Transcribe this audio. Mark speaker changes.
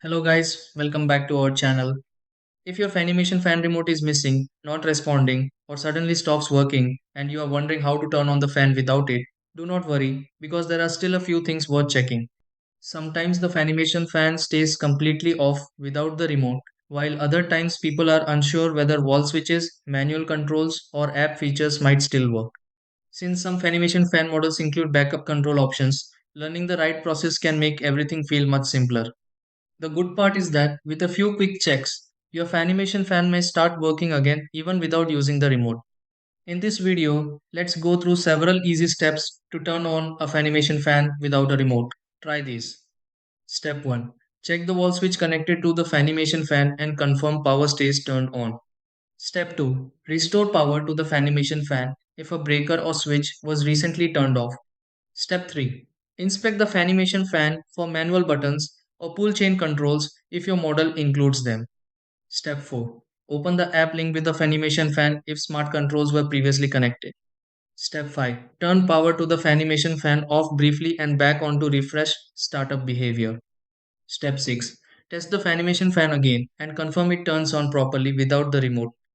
Speaker 1: Hello guys, welcome back to our channel. If your Fanimation fan remote is missing, not responding, or suddenly stops working and you are wondering how to turn on the fan without it, do not worry because there are still a few things worth checking. Sometimes the Fanimation fan stays completely off without the remote, while other times people are unsure whether wall switches, manual controls, or app features might still work. Since some Fanimation fan models include backup control options, learning the right process can make everything feel much simpler. The good part is that with a few quick checks, your Fanimation fan may start working again even without using the remote. In this video, let's go through several easy steps to turn on a Fanimation fan without a remote. Try these. Step 1. Check the wall switch connected to the Fanimation fan and confirm power stays turned on. Step 2. Restore power to the Fanimation fan if a breaker or switch was recently turned off. Step 3. Inspect the Fanimation fan for manual buttons or pull chain controls if your model includes them. Step 4. Open the app link with the Fanimation fan if smart controls were previously connected. Step 5. Turn power to the Fanimation fan off briefly and back on to refresh startup behavior. Step 6. Test the Fanimation fan again and confirm it turns on properly without the remote.